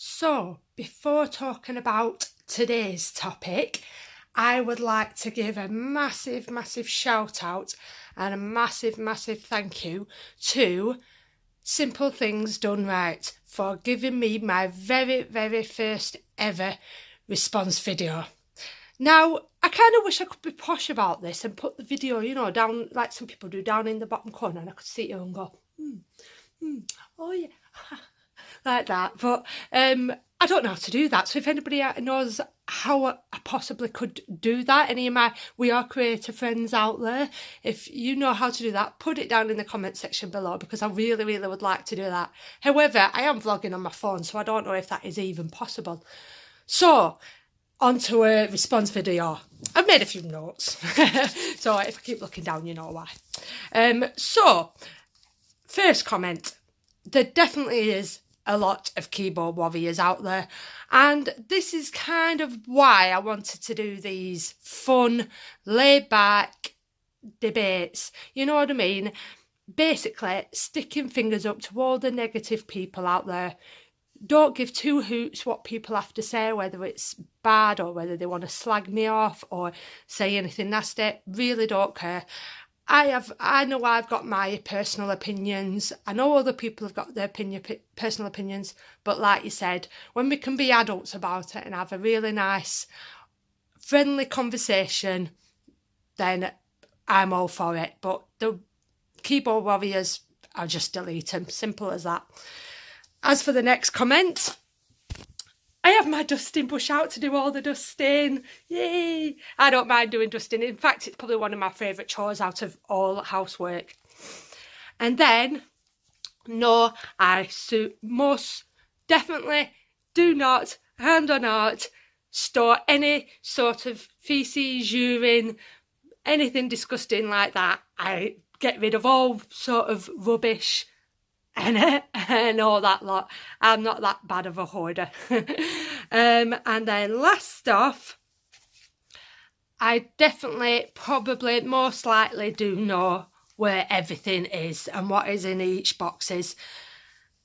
So, before talking about today's topic, I would like to give a massive shout out and a massive thank you to Simple Things Done Right for giving me my very first ever response video. Now, I kind of wish I could be posh about this and put the video, down like some people do, down in the bottom corner, and I could see it and go, oh yeah, like that. But I don't know how to do that. So if anybody knows how I possibly could do that, any of my We Are Creator friends out there, if you know how to do that, put it down in the comment section below, because I really would like to do that. However, I am vlogging on my phone, so I don't know if that is even possible. So, onto a response video. I've made a few notes, so if I keep looking down, you know why. So, first comment. There definitely is a lot of keyboard warriors out there, and this is kind of why I wanted to do these fun, laid back debates, you know what I mean? Basically, sticking fingers up to all the negative people out there. Don't give two hoots what people have to say, whether it's bad or whether they want to slag me off or say anything nasty. Really don't care. I know I've got my personal opinions. I know other people have got their personal opinions. But like you said, when we can be adults about it and have a really nice, friendly conversation, then I'm all for it. But the keyboard warriors, I'll just delete them. Simple as that. As for the next comment, I have my dusting brush out to do all the dusting. Yay! I don't mind doing dusting. In fact, it's probably one of my favourite chores out of all housework. And then, no, I most definitely do not store any sort of faeces, urine, anything disgusting like that. I get rid of all sort of rubbish and all that lot. I'm not that bad of a hoarder. And then last off, I definitely, probably, most likely do know where everything is and what is in each boxes.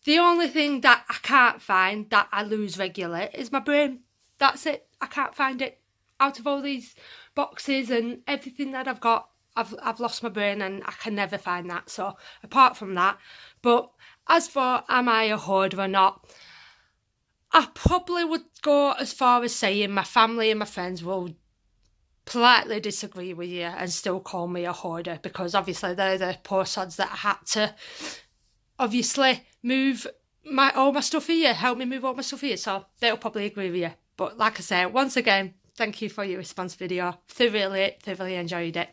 The only thing that I can't find, that I lose regularly, is my brain. That's it. I can't find it. Out of all these boxes and everything that I've got, I've lost my brain and I can never find that. So apart from that, but as for am I a hoarder or not, I probably would go as far as saying my family and my friends will politely disagree with you and still call me a hoarder, because obviously they're the poor sods that I had to obviously move all my stuff here, help me move all my stuff here, so they'll probably agree with you. But like I say, once again, thank you for your response video. Thoroughly enjoyed it.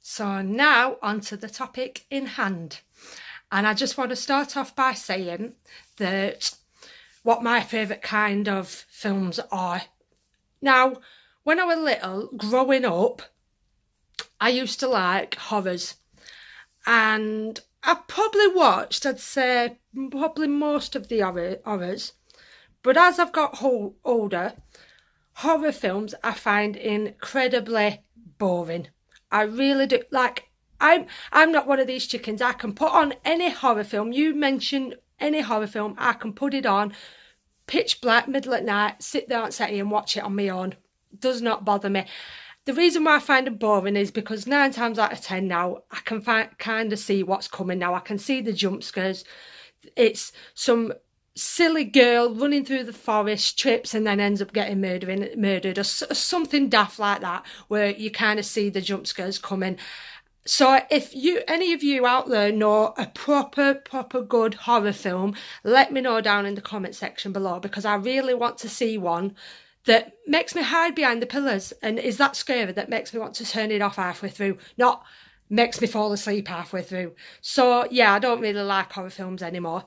So now onto the topic in hand. And I just want to start off by saying that what my favourite kind of films are. Now, when I was little, growing up, I used to like horrors. And I probably watched, I'd say, probably most of the horrors. But as I've got older, horror films I find incredibly boring. I really do. Like, I'm not one of these chickens. I can put on any horror film. You mention any horror film, I can put it on, pitch black, middle at night, sit there on set and watch it on my own. Does not bother me. The reason why I find it boring is because 9 times out of 10 now, I can kind of see what's coming now. I can see the jump scares. It's some silly girl running through the forest, trips and then ends up getting murdered or something daft like that, where you kind of see the jump scares coming. So if any of you out there know a proper good horror film, let me know down in the comment section below, because I really want to see one that makes me hide behind the pillars and is that scary that makes me want to turn it off halfway through, not makes me fall asleep halfway through. So yeah, I don't really like horror films anymore.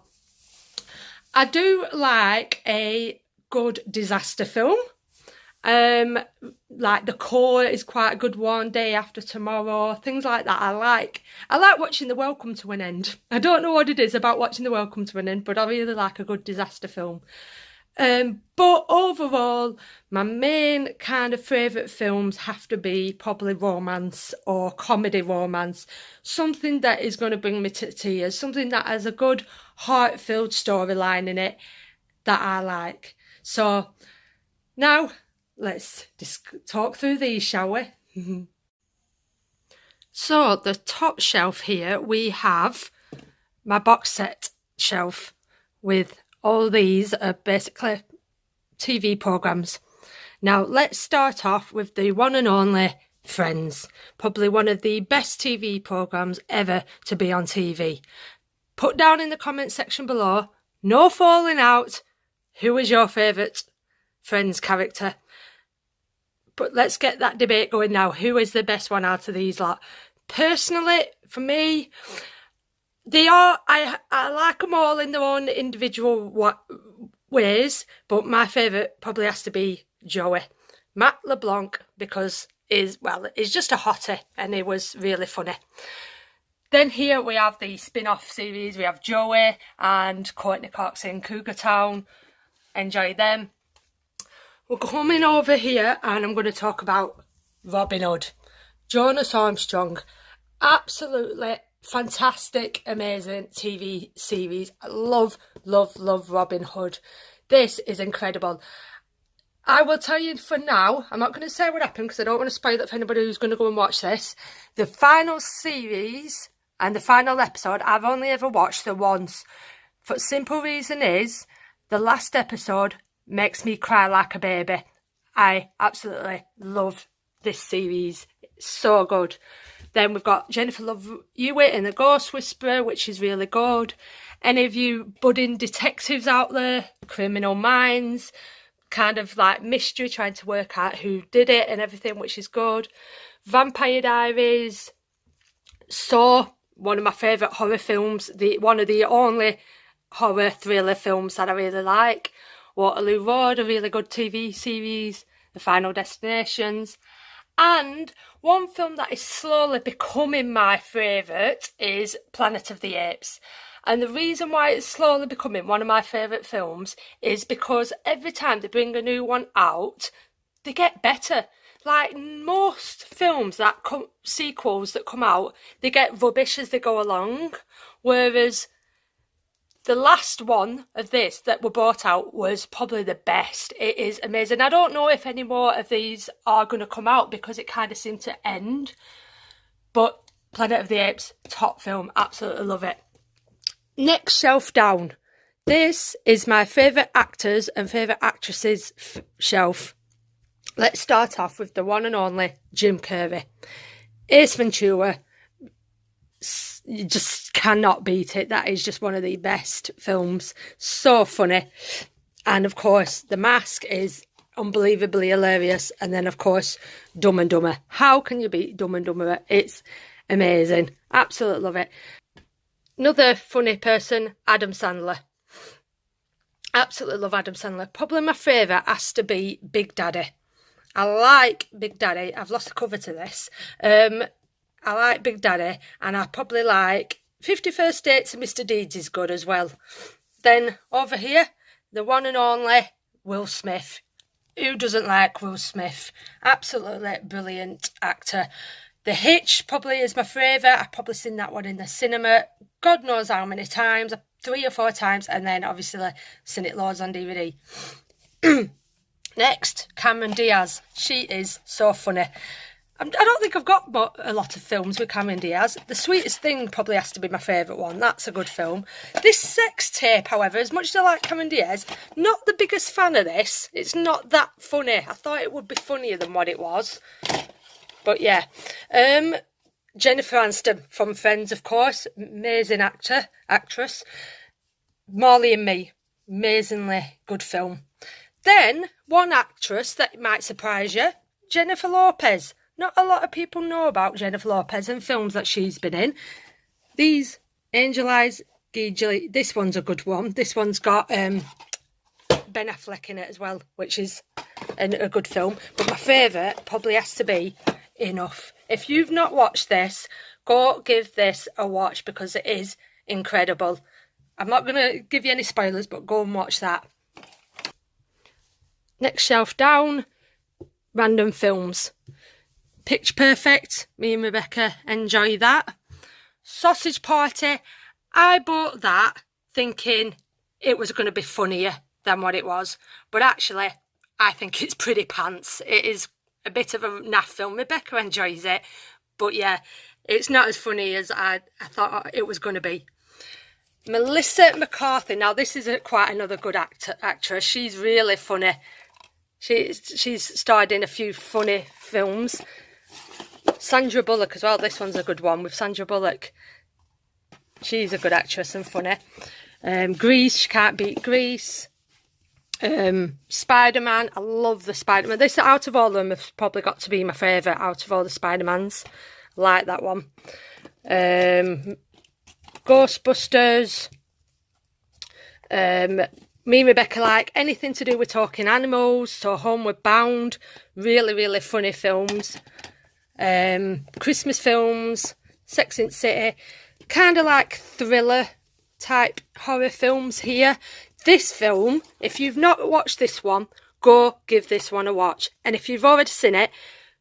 I do like a good disaster film. Like The Core is quite a good one, Day After Tomorrow, things like that. I like watching The Welcome to an End. I don't know what it is about watching The Welcome to an End, but I really like a good disaster film. But overall, my main kind of favourite films have to be probably romance or comedy romance. Something that is going to bring me to tears, something that has a good heart-filled storyline in it that I like. So now let's talk through these, shall we? So the top shelf here, we have my box set shelf with all these are basically TV programmes. Now let's start off with the one and only Friends. Probably one of the best TV programmes ever to be on TV. Put down in the comment section below, no falling out, who is your favourite Friends character? But let's get that debate going now. Who is the best one out of these lot? Personally, for me, I like them all in their own individual ways, but my favourite probably has to be Joey. Matt LeBlanc, because he's just a hottie and he was really funny. Then here we have the spin-off series. We have Joey and Courtney Cox in Cougar Town. Enjoy them. We're coming over here and I'm going to talk about Robin Hood. Jonas Armstrong. Absolutely fantastic, amazing TV series. I love Robin Hood. This is incredible. I will tell you for now, I'm not going to say what happened because I don't want to spoil it for anybody who's going to go and watch this. The final series and the final episode, I've only ever watched the once. For simple reason is, the last episode makes me cry like a baby. I absolutely love this series. It's so good. Then we've got Jennifer Love Hewitt in The Ghost Whisperer, which is really good. Any of you budding detectives out there, Criminal Minds, kind of like mystery, trying to work out who did it and everything, which is good. Vampire Diaries, Saw, one of my favourite horror films, one of the only horror thriller films that I really like. Waterloo Road, a really good TV series. The Final Destinations. And one film that is slowly becoming my favourite is Planet of the Apes. And the reason why it's slowly becoming one of my favourite films is because every time they bring a new one out, they get better. Like most films that sequels that come out, they get rubbish as they go along. Whereas the last one of this that were brought out was probably the best. It is amazing. I don't know if any more of these are going to come out because it kind of seemed to end. But Planet of the Apes, top film. Absolutely love it. Next shelf down. This is my favourite actors and favourite actresses shelf. Let's start off with the one and only Jim Carrey. Ace Ventura. You just cannot beat it. That is just one of the best films. So funny. And of course, The Mask is unbelievably hilarious. And then, of course, Dumb and Dumber. How can you beat Dumb and Dumber? It's amazing. Absolutely love it. Another funny person, Adam Sandler. Absolutely love Adam Sandler. Probably my favourite has to be Big Daddy. I like Big Daddy. I've lost the cover to this. I like Big Daddy, and I probably like 50 First Dates and Mr. Deeds is good as well. Then over here, the one and only Will Smith. Who doesn't like Will Smith? Absolutely brilliant actor. The Hitch probably is my favourite. I've probably seen that one in the cinema. God knows how many times. 3 or 4 times. And then obviously seen it loads on DVD. Next, Cameron Diaz. She is so funny. I don't think I've got a lot of films with Cameron Diaz. The Sweetest Thing probably has to be my favourite one. That's a good film. This Sex Tape, however, as much as I like Cameron Diaz, not the biggest fan of this. It's not that funny. I thought it would be funnier than what it was. But yeah. Jennifer Aniston from Friends, of course. Amazing actress. Marley and Me. Amazingly good film. Then, one actress that might surprise you. Jennifer Lopez. Not a lot of people know about Jennifer Lopez and films that she's been in. These, Angel Eyes, this one's a good one. This one's got Ben Affleck in it as well, which is a good film. But my favourite probably has to be Enough. If you've not watched this, go give this a watch because it is incredible. I'm not going to give you any spoilers, but go and watch that. Next shelf down, random films. Pitch Perfect, me and Rebecca enjoy that. Sausage Party, I bought that thinking it was going to be funnier than what it was, but actually I think it's pretty pants. It is a bit of a naff film. Rebecca enjoys it, but yeah, it's not as funny as I thought it was going to be. Melissa McCarthy, now this is quite another good actress. She's really funny. She's starred in a few funny films. Sandra Bullock as well. This one's a good one with Sandra Bullock. She's a good actress and funny. Grease, she can't beat Grease. Spider-Man, I love the Spider-Man. This, out of all of them, has probably got to be my favourite out of all the Spider-Mans. I like that one. Ghostbusters. Me and Rebecca like anything to do with talking animals, so Homeward Bound, really, really funny films. Christmas films, Sex and the City, kind of like thriller type horror films here. This film, if you've not watched this one, go give this one a watch. And if you've already seen it,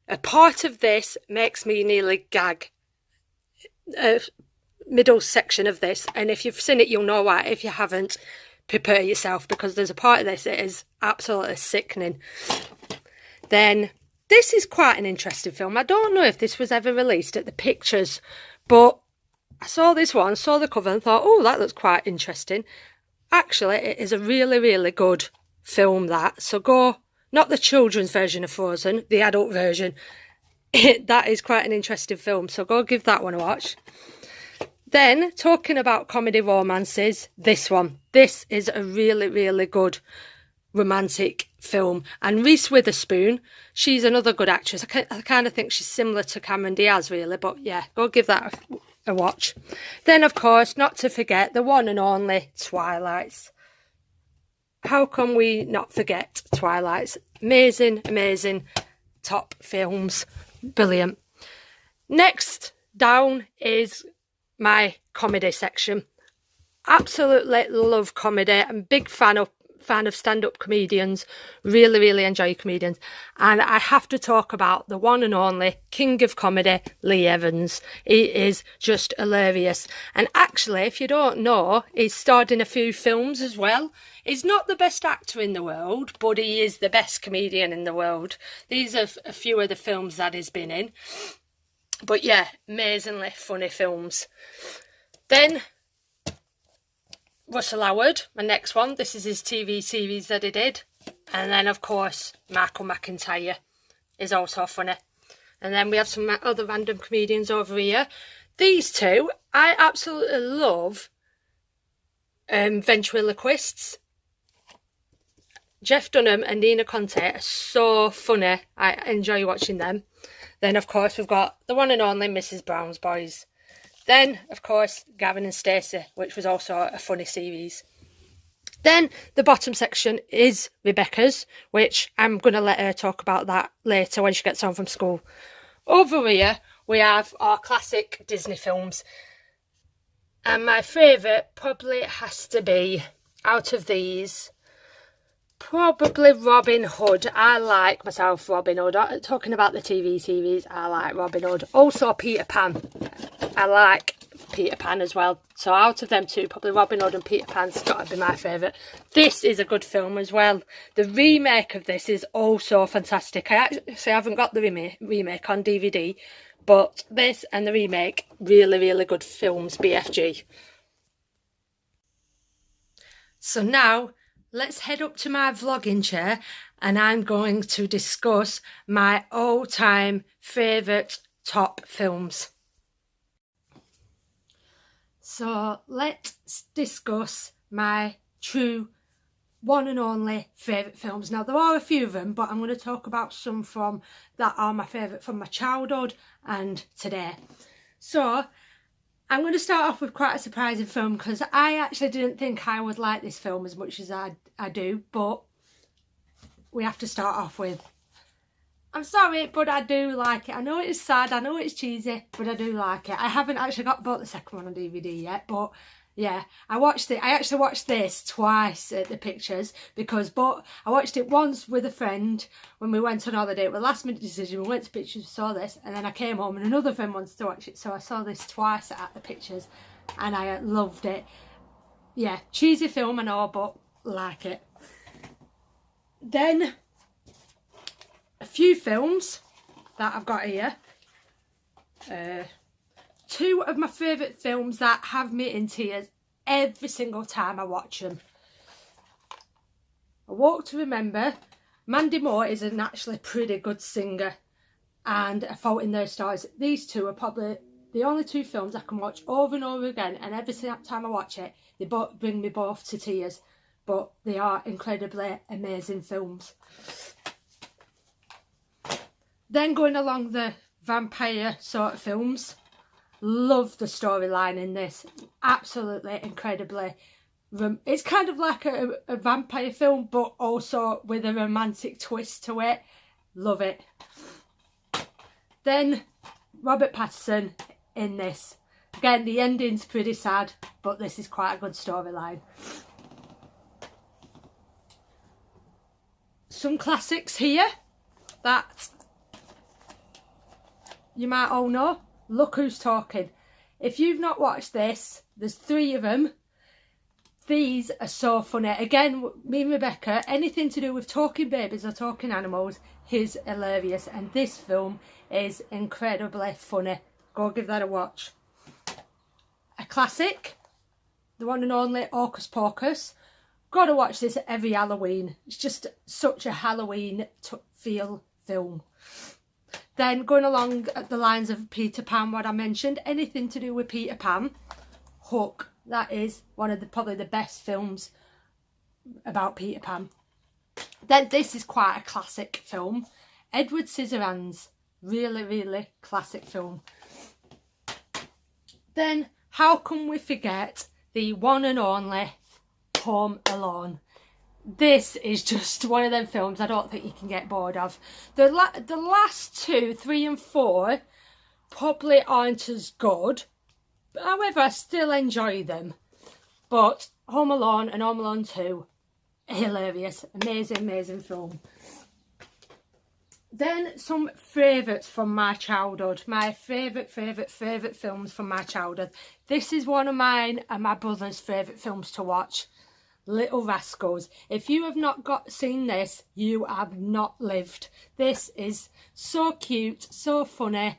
a part of this makes me nearly gag. Middle section of this, and if you've seen it, you'll know why. If you haven't, prepare yourself, because there's a part of this that is absolutely sickening. Then this is quite an interesting film. I don't know if this was ever released at the Pictures, but I saw this one, saw the cover and thought, oh, that looks quite interesting. Actually, it is a really, really good film, that. So go, not the children's version of Frozen, the adult version. That is quite an interesting film, so go give that one a watch. Then, talking about comedy romances, this one. This is a really, really good romantic film. And Reese Witherspoon, she's another good actress. I kind of think she's similar to Cameron Diaz, really. But yeah, go give that a watch. Then, of course, not to forget the one and only Twilights. How can we not forget Twilights? Amazing, amazing top films. Brilliant. Next down is my comedy section. Absolutely love comedy. I'm a big fan of stand-up comedians. Really, really enjoy comedians. And I have to talk about the one and only king of comedy, Lee Evans. He is just hilarious. And actually, if you don't know, he's starred in a few films as well. He's not the best actor in the world, but he is the best comedian in the world. These are a few of the films that he's been in. But yeah, amazingly funny films. Then Russell Howard, my next one. This is his TV series that he did. And then, of course, Michael McIntyre is also funny. And then we have some other random comedians over here. These two, I absolutely love ventriloquists. Jeff Dunham and Nina Conte are so funny. I enjoy watching them. Then, of course, we've got the one and only Mrs. Brown's Boys. Then, of course, Gavin and Stacey, which was also a funny series. Then, the bottom section is Rebecca's, which I'm going to let her talk about that later when she gets home from school. Over here, we have our classic Disney films. And my favourite probably has to be, out of these, probably Robin Hood. I like myself Robin Hood. Talking about the TV series, I like Robin Hood. Also Peter Pan. I like Peter Pan as well. So out of them two, probably Robin Hood and Peter Pan's got to be my favourite. This is a good film as well. The remake of this is also fantastic. I actually haven't got the remake on DVD, but this and the remake, really, really good films, BFG. So now, let's head up to my vlogging chair and I'm going to discuss my all-time favourite top films. So let's discuss my true one and only favourite films. Now there are a few of them, but I'm going to talk about some from that are my favourite from my childhood and today. So I'm going to start off with quite a surprising film because I actually didn't think I would like this film as much as I do, but we have to start off with, I'm sorry, but I do like it. I know it's sad, I know it's cheesy, but I do like it. I haven't actually bought the second one on DVD yet, but Yeah, I actually watched this twice at the pictures because I watched it once with a friend when we went on holiday. It was a last minute decision. We went to pictures, saw this, and then I came home and another friend wanted to watch it. So I saw this twice at the pictures and I loved it. Yeah, cheesy film and all, but like it. Then a few films that I've got here. Two of my favourite films that have me in tears every single time I watch them. A Walk to Remember. Mandy Moore is an actually pretty good singer, and A Fault in Their Stars. These two are probably the only two films I can watch over and over again, and every time I watch it, they both bring me both to tears. But they are incredibly amazing films. Then going along the vampire sort of films. Love the storyline in this. Absolutely incredibly. It's kind of like a vampire film, but also with a romantic twist to it. Love it. Then Robert Pattinson in this. Again, the ending's pretty sad, but this is quite a good storyline. Some classics here that you might all know. Look Who's Talking. If you've not watched this, there's 3 of them. These are so funny. Again, me and Rebecca, anything to do with talking babies or talking animals is hilarious. And this film is incredibly funny. Go give that a watch. A classic, the one and only Hocus Pocus. Gotta watch this every Halloween. It's just such a Halloween feel film. Then going along the lines of Peter Pan, what I mentioned, anything to do with Peter Pan, Hook. That is one of probably the best films about Peter Pan. Then this is quite a classic film. Edward Scissorhands. Really, really classic film. Then how can we forget the one and only Home Alone? This is just one of them films I don't think you can get bored of. The last 2, 3 and 4 probably aren't as good. However, I still enjoy them. But Home Alone and Home Alone 2, hilarious. Amazing, amazing film. Then some favourites from my childhood. My favourite films from my childhood. This is one of mine and my brother's favourite films to watch. Little Rascals. If you have not seen this, you have not lived. This is so cute, so funny,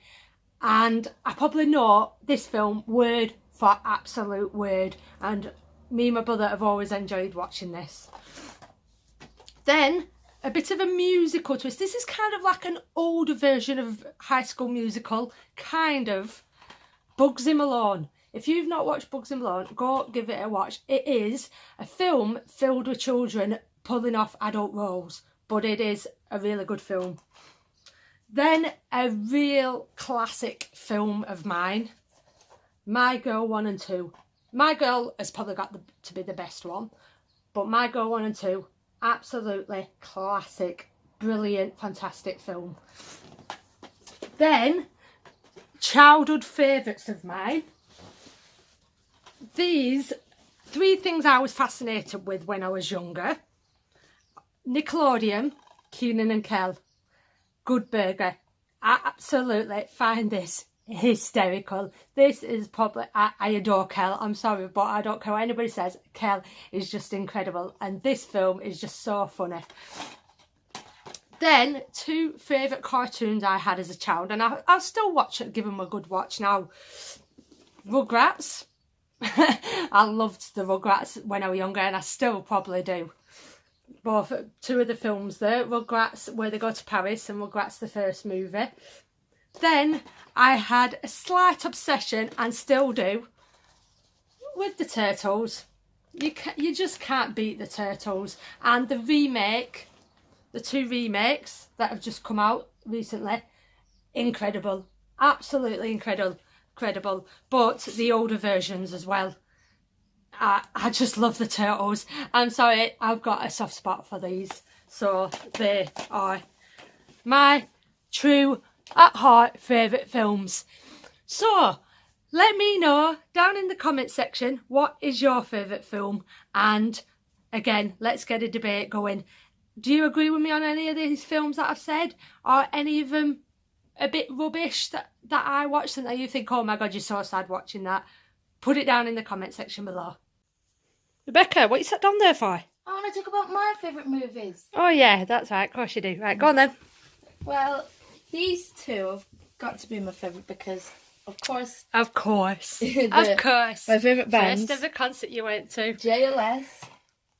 and I probably know this film word for absolute word, and me and my brother have always enjoyed watching this. Then a bit of a musical twist. This is kind of like an older version of High School Musical, kind of. Bugsy Malone. If you've not watched Bugsy Malone, go give it a watch. It is a film filled with children pulling off adult roles, but it is a really good film. Then a real classic film of mine, My Girl 1 and 2. My Girl has probably got to be the best one, but My Girl 1 and 2, absolutely classic, brilliant, fantastic film. Then, childhood favourites of mine. These 3 things I was fascinated with when I was younger. Nickelodeon, Keenan and Kel, Good Burger. I absolutely find this hysterical. This is probably, I adore Kel. I'm sorry, but I don't care what anybody says. Kel is just incredible. And this film is just so funny. Then 2 favourite cartoons I had as a child. And I'll still watch it, give them a good watch now. Rugrats. I loved the Rugrats when I was younger, and I still probably do. Both 2 of the films there, Rugrats Where They Go to Paris and Rugrats the first movie. Then I had a slight obsession, and still do, with the Turtles. You just can't beat the Turtles. And the remake, the 2 remakes that have just come out recently, incredible, absolutely incredible. But the older versions as well. I just love the Turtles. I'm sorry, I've got a soft spot for these. So they are my true, at heart, favourite films. So let me know down in the comment section what is your favourite film, and again, let's get a debate going. Do you agree with me on any of these films that I've said? Or any of them a bit rubbish that I watched and that you think, oh my god, you're so sad watching that? Put it down in the comment section below. Rebecca, what you sat down there for? I want to talk about my favourite movies. Oh yeah, that's right, of course you do. Right, go on then. Well, these two have got to be my favourite because, of course... Of course. Of course. My favourite band. First ever concert you went to. JLS.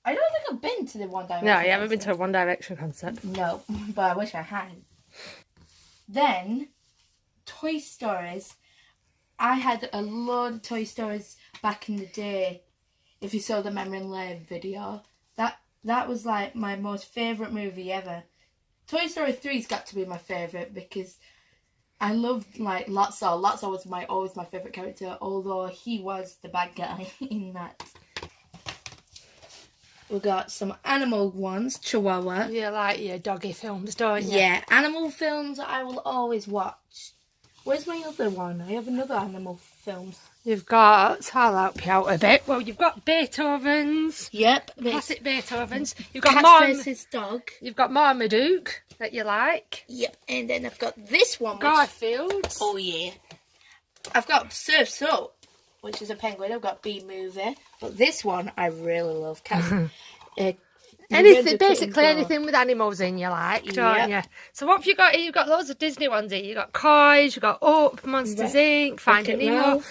I don't think I've been to the One Direction No, you haven't been to a One Direction concert. No, but I wish I had. Then, Toy Stories. I had a load of Toy Stories back in the day. If you saw the Memory Lane video. That was like my most favourite movie ever. Toy Story 3's got to be my favourite because I loved like Lotso. Lotso was always my favourite character, although he was the bad guy in that. We got some animal ones, Chihuahua. You like your doggy films, don't you? Yeah, animal films I will always watch. Where's my other one? I have another animal film. You've got, I'll help you out a bit. Well, you've got Beethoven's. Yep. Classic Beethoven's. You've got Cat versus Dog. You've got Marmaduke that you like. Yep. And then I've got this one. Garfield. Oh yeah. I've got Surf's Up, which is a penguin. I've got B-Movie. But this one I really love. Basically anything with animals in you like, don't you? So what have you got here? You've got loads of Disney ones here. You've got Coys, you've got Up, Monsters Inc., Finding Nemo.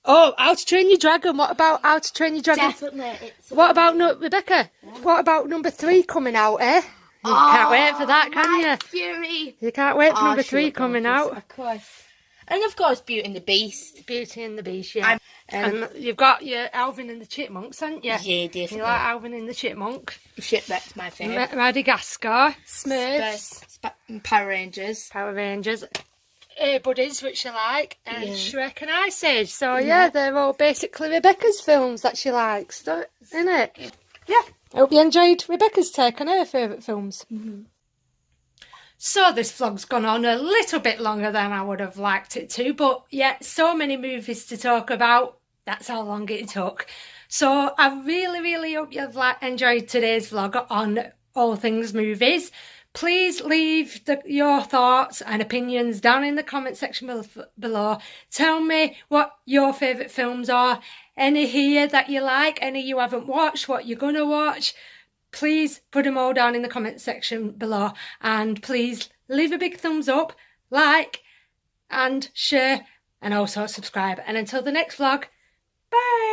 Oh, How to Train Your Dragon. What about How to Train Your Dragon? Definitely. What about, Rebecca, what about number 3 coming out, eh? You can't wait for that, can you? Fury. You can't wait for number 3 coming out. Of course. And of course, Beauty and the Beast. Beauty and the Beast, yeah. And you've got your Alvin and the Chipmunks, haven't you? Yeah, definitely. You like Alvin and the Chipmunk? Shipwreck's my favourite. Madagascar, Smurfs, Power Rangers. Buddies, which you like, and Shrek and Ice Age. So yeah, they're all basically Rebecca's films that she likes, isn't it? Yeah. I hope you enjoyed Rebecca's take on her favourite films. So this vlog's gone on a little bit longer than I would have liked it to, but yeah, so many movies to talk about. That's how long it took. So I really, really hope you've enjoyed today's vlog on all things movies. Please leave your thoughts and opinions down in the comment section below. Tell me what your favourite films are. Any here that you like, any you haven't watched, what you're going to watch. Please put them all down in the comment section below. And please leave a big thumbs up, like and share, and also subscribe. And until the next vlog, bye!